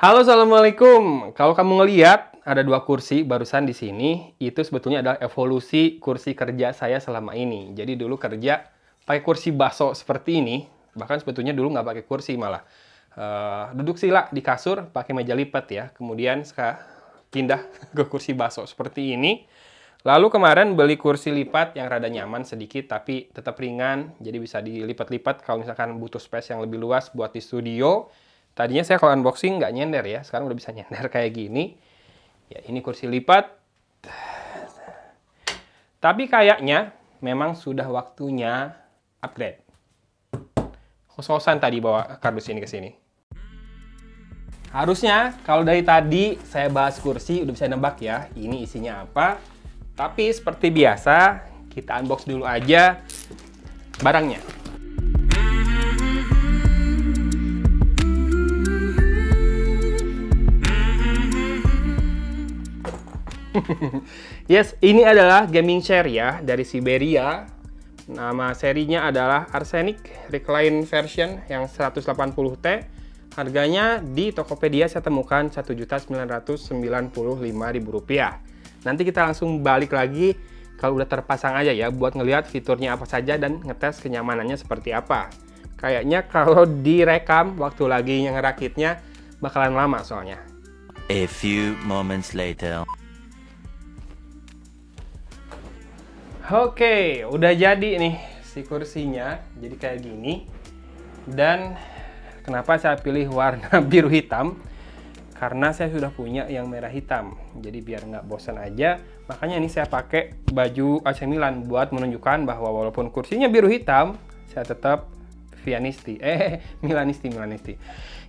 Halo, assalamualaikum. Kalau kamu ngelihat ada dua kursi barusan di sini, itu sebetulnya adalah evolusi kursi kerja saya selama ini. Jadi dulu kerja pakai kursi baso seperti ini, bahkan sebetulnya dulu nggak pakai kursi malah. Duduk sila di kasur pakai meja lipat ya. Kemudian pindah ke kursi baso seperti ini. Lalu kemarin beli kursi lipat yang rada nyaman sedikit tapi tetap ringan, jadi bisa dilipat-lipat kalau misalkan butuh space yang lebih luas buat di studio. Tadinya saya kalau unboxing nggak nyender ya, sekarang udah bisa nyender kayak gini. Ya, ini kursi lipat. Tapi kayaknya memang sudah waktunya upgrade. Kos-kosan tadi bawa kardus ini ke sini. Harusnya kalau dari tadi saya bahas kursi udah bisa nebak ya, ini isinya apa. Tapi seperti biasa, kita unbox dulu aja barangnya. Yes, ini adalah gaming chair ya dari Siberia. Nama serinya adalah Arsenic Recline version yang 180T. Harganya di Tokopedia saya temukan Rp1.995.000. Nanti kita langsung balik lagi kalau udah terpasang aja ya, buat ngelihat fiturnya apa saja dan ngetes kenyamanannya seperti apa. Kayaknya kalau direkam waktu lagi ngerakitnya bakalan lama soalnya. A few moments later. Oke, udah jadi nih si kursinya, jadi kayak gini. Dan kenapa saya pilih warna biru hitam? Karena saya sudah punya yang merah hitam, jadi biar nggak bosan aja. Makanya ini saya pakai baju AC Milan buat menunjukkan bahwa walaupun kursinya biru hitam, saya tetap Milanisti.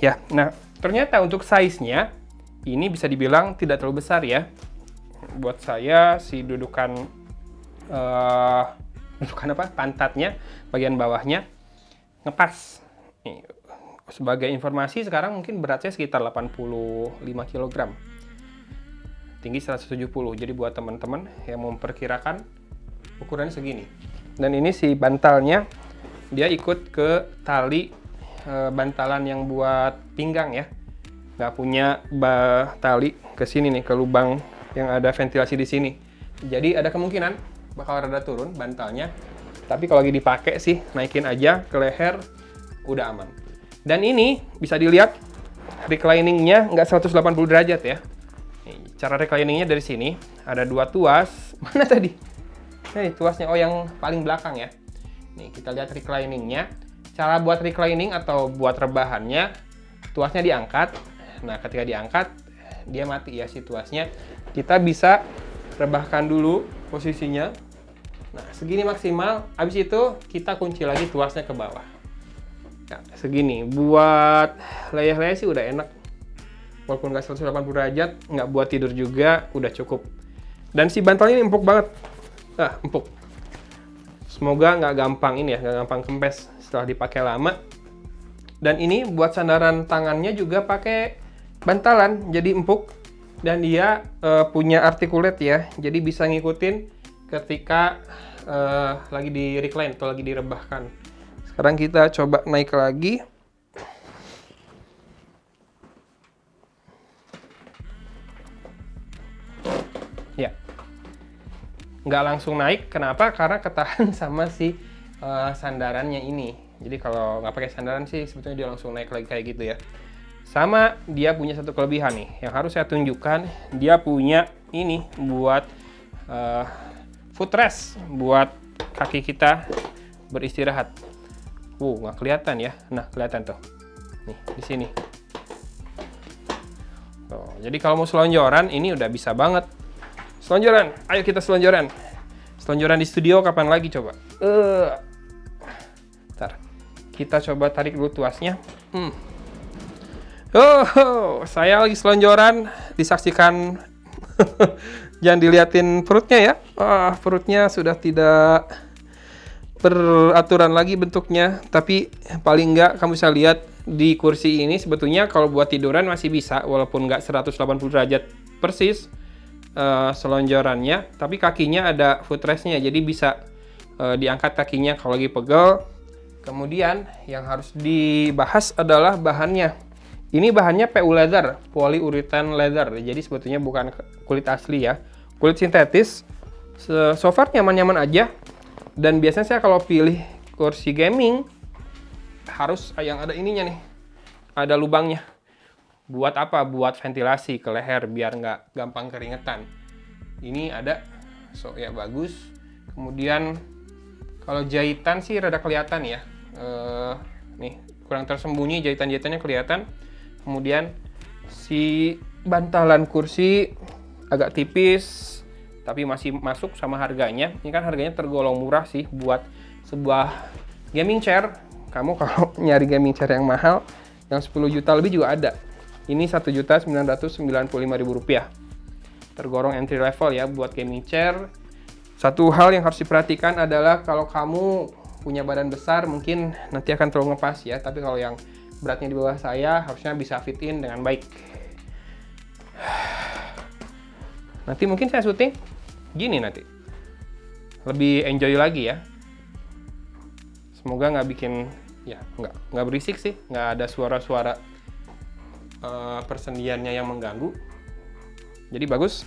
Ya, nah ternyata untuk size-nya ini bisa dibilang tidak terlalu besar ya. Buat saya si dudukan pantatnya bagian bawahnya ngepas. Nih, sebagai informasi sekarang mungkin berat saya sekitar 85 kg, tinggi 170, jadi buat teman-teman yang memperkirakan ukurannya segini. Dan ini si bantalnya dia ikut ke tali bantalan yang buat pinggang ya, nggak punya tali ke sini nih, ke lubang yang ada ventilasi di sini, jadi ada kemungkinan bakal rada turun bantalnya, tapi kalau lagi dipakai sih naikin aja ke leher udah aman. Dan ini bisa dilihat recliningnya nggak 180 derajat ya. Nih, cara recliningnya dari sini ada dua tuas. Mana tadi? Nih tuasnya, oh yang paling belakang ya. Nih kita lihat recliningnya. Cara buat reclining atau buat rebahannya, tuasnya diangkat. Nah ketika diangkat dia mati ya si tuasnya. Kita bisa rebahkan dulu posisinya. Nah, segini maksimal. Habis itu kita kunci lagi tuasnya ke bawah. Nah, segini. Buat layah-layah sih udah enak. Walaupun nggak 180 derajat, nggak buat tidur juga, udah cukup. Dan si bantalnya ini empuk banget. Nah, empuk. Semoga nggak gampang ini ya, nggak gampang kempes setelah dipakai lama. Dan ini buat sandaran tangannya juga pakai bantalan, jadi empuk. Dan dia punya articulate ya, jadi bisa ngikutin ketika lagi di recline atau lagi direbahkan. Sekarang kita coba naik lagi. Ya, nggak langsung naik. Kenapa? Karena ketahan sama si sandarannya ini. Jadi kalau nggak pakai sandaran sih sebetulnya dia langsung naik lagi kayak gitu ya. Sama dia punya satu kelebihan nih yang harus saya tunjukkan. Dia punya ini buat footrest buat kaki kita beristirahat. Nggak kelihatan ya. Nah, kelihatan tuh. Nih, di sini. Tuh, jadi kalau mau selonjoran ini udah bisa banget. Selonjoran, ayo kita selonjoran. Selonjoran di studio kapan lagi coba? Bentar. Kita coba tarik dulu tuasnya. Saya lagi selonjoran, disaksikan. Jangan diliatin perutnya ya. Perutnya sudah tidak beraturan lagi bentuknya. Tapi paling nggak kamu bisa lihat di kursi ini sebetulnya kalau buat tiduran masih bisa. Walaupun nggak 180 derajat persis selonjorannya. Tapi kakinya ada footrestnya. Jadi bisa diangkat kakinya kalau lagi pegel. Kemudian yang harus dibahas adalah bahannya. Ini bahannya PU leather, polyurethane leather. Jadi sebetulnya bukan kulit asli ya, kulit sintetis. So far nyaman-nyaman aja. Dan biasanya saya kalau pilih kursi gaming harus yang ada ininya nih, ada lubangnya. Buat apa? Buat ventilasi ke leher biar nggak gampang keringetan. Ini ada, so ya bagus. Kemudian kalau jahitan sih rada kelihatan ya. Nih kurang tersembunyi, jahitan-jahitannya kelihatan. Kemudian si bantalan kursi agak tipis, tapi masih masuk sama harganya. Ini kan harganya tergolong murah sih buat sebuah gaming chair. Kamu kalau nyari gaming chair yang mahal, yang 10 juta lebih juga ada. Ini Rp1.995.000. Tergolong entry level ya buat gaming chair. Satu hal yang harus diperhatikan adalah kalau kamu punya badan besar mungkin nanti akan terlalu ngepas ya. Tapi kalau yang beratnya di bawah saya harusnya bisa fit in dengan baik. Nanti mungkin saya syuting gini nanti. Lebih enjoy lagi ya. Semoga nggak bikin, ya nggak berisik sih. Nggak ada suara-suara persendiannya yang mengganggu. Jadi bagus.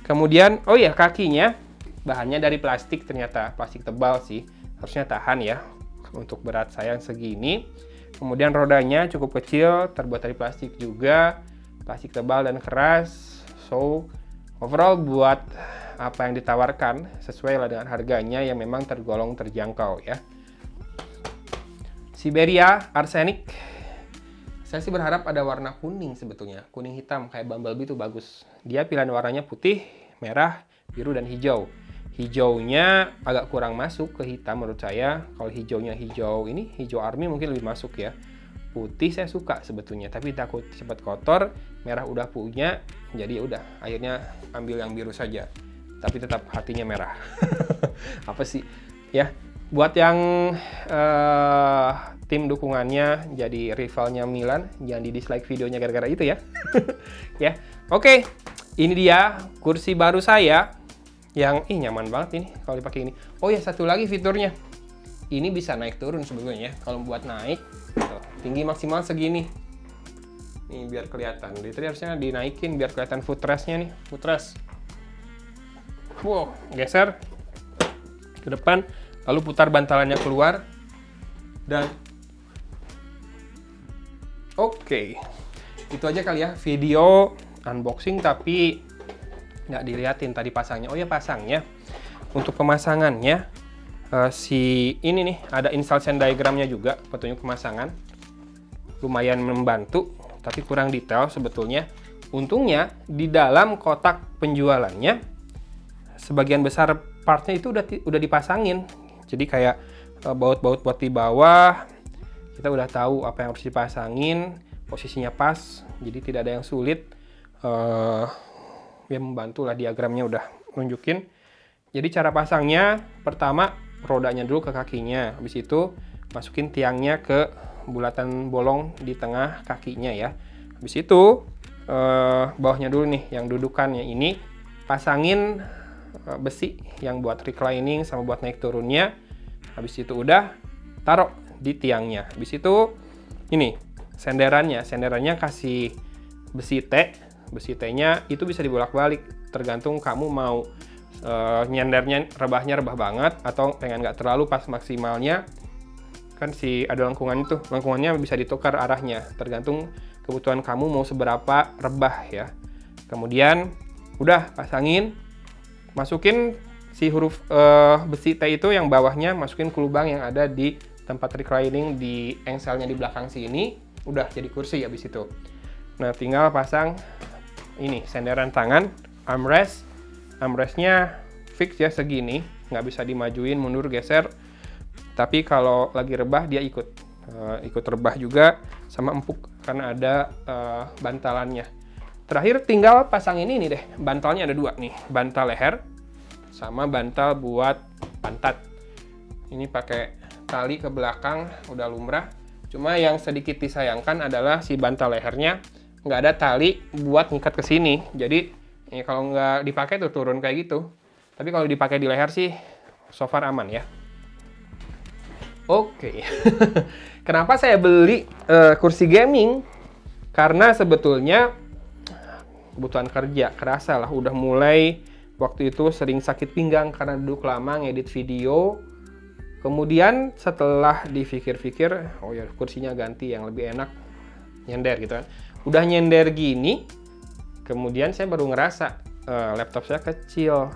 Kemudian, oh ya kakinya bahannya dari plastik, ternyata plastik tebal sih. Harusnya tahan ya untuk berat saya yang segini. Kemudian rodanya cukup kecil, terbuat dari plastik juga, plastik tebal dan keras. So overall buat apa yang ditawarkan sesuai lah dengan harganya yang memang tergolong terjangkau ya. Siberia Arsenic. Saya sih berharap ada warna kuning sebetulnya, kuning hitam kayak Bumblebee itu bagus. Dia pilihan warnanya putih, merah, biru dan hijau. Hijaunya agak kurang masuk ke hitam menurut saya. Kalau hijaunya hijau ini, hijau army mungkin lebih masuk ya. Putih saya suka sebetulnya, tapi takut cepat kotor. Merah udah punya, jadi udah akhirnya ambil yang biru saja. Tapi tetap hatinya merah. Apa sih? Ya, buat yang tim dukungannya jadi rivalnya Milan, jangan di dislike videonya gara-gara itu ya. Ya, oke. Ini dia kursi baru saya. Yang nyaman banget ini kalau dipakai ini. Oh ya, satu lagi fiturnya. Ini bisa naik turun sebetulnya. Kalau buat naik, tinggi maksimal segini. Nih biar kelihatan. Jadi harusnya dinaikin biar kelihatan footrest-nya nih, footrest. Wow, geser ke depan, lalu putar bantalannya keluar. Dan oke. Itu aja kali ya video unboxing tapi nggak diliatin tadi pasangnya. Oh ya, pasangnya untuk pemasangannya si ini nih ada installation diagramnya juga, petunjuk pemasangan. Lumayan membantu tapi kurang detail sebetulnya. Untungnya di dalam kotak penjualannya sebagian besar partnya itu udah dipasangin. Jadi kayak baut-baut buat di bawah kita udah tahu apa yang harus dipasangin, posisinya pas, jadi tidak ada yang sulit. Ya membantu lah, diagramnya udah nunjukin. Jadi cara pasangnya, pertama rodanya dulu ke kakinya, habis itu masukin tiangnya ke bulatan bolong di tengah kakinya ya. Habis itu bawahnya dulu nih yang dudukannya ini pasangin besi yang buat reclining sama buat naik turunnya. Habis itu udah taruh di tiangnya. Habis itu ini senderannya kasih besi T. Besi T-nya itu bisa dibolak-balik, tergantung kamu mau nyendernya rebah banget atau pengen nggak terlalu pas maksimalnya. Kan si ada lengkungannya bisa ditukar arahnya, tergantung kebutuhan kamu mau seberapa rebah ya. Kemudian udah pasangin, masukin si huruf besi T itu yang bawahnya, masukin ke lubang yang ada di tempat reclining di engselnya di belakang sini. Udah jadi kursi habis itu. Nah tinggal pasang ini senderan tangan, armrestnya fix ya segini, nggak bisa dimajuin mundur geser. Tapi kalau lagi rebah dia ikut rebah juga, sama empuk karena ada bantalannya. Terakhir tinggal pasang ini nih deh, bantalnya ada dua nih, bantal leher sama bantal buat pantat. Ini pakai tali ke belakang, udah lumrah. Cuma yang sedikit disayangkan adalah si bantal lehernya nggak ada tali buat ngikat ke sini. Jadi ya kalau nggak dipakai tuh turun kayak gitu. Tapi kalau dipakai di leher sih so far aman ya. Oke. Kenapa saya beli kursi gaming? Karena sebetulnya kebutuhan kerja kerasa lah, udah mulai waktu itu sering sakit pinggang karena duduk lama ngedit video. Kemudian setelah dipikir-pikir, oh ya kursinya ganti yang lebih enak, nyender gitu kan. Udah nyender gini, kemudian saya baru ngerasa laptop saya kecil.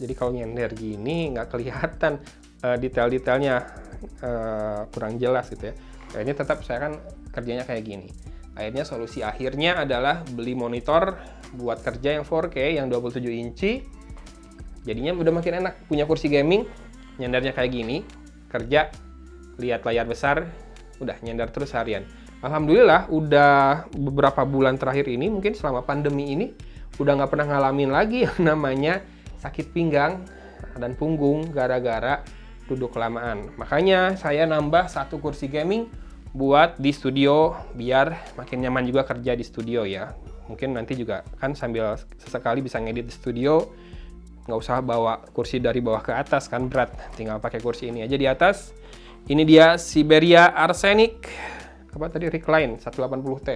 Jadi kalau nyender gini nggak kelihatan detail-detailnya, kurang jelas gitu ya. Akhirnya tetap saya kan kerjanya kayak gini. Akhirnya solusi akhirnya adalah beli monitor buat kerja yang 4K yang 27 inci. Jadinya udah makin enak, punya kursi gaming, nyendarnya kayak gini, kerja, lihat layar besar, udah nyender terus harian. Alhamdulillah udah beberapa bulan terakhir ini, mungkin selama pandemi ini, udah nggak pernah ngalamin lagi yang namanya sakit pinggang dan punggung gara-gara duduk kelamaan. Makanya saya nambah satu kursi gaming buat di studio biar makin nyaman juga kerja di studio ya. Mungkin nanti juga kan sambil sesekali bisa ngedit di studio, nggak usah bawa kursi dari bawah ke atas kan berat, tinggal pakai kursi ini aja di atas. Ini dia Siberia Arsenic apa tadi Recline 180T.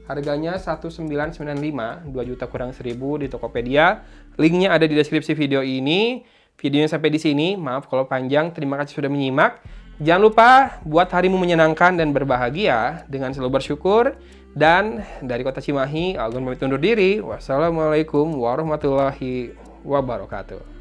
Harganya 1995, 2 juta kurang 1000 di Tokopedia. Linknya ada di deskripsi video ini. Videonya sampai di sini. Maaf kalau panjang. Terima kasih sudah menyimak. Jangan lupa buat harimu menyenangkan dan berbahagia dengan selalu bersyukur. Dan dari Kota Cimahi, Algun pamit undur diri. Wassalamualaikum warahmatullahi wabarakatuh.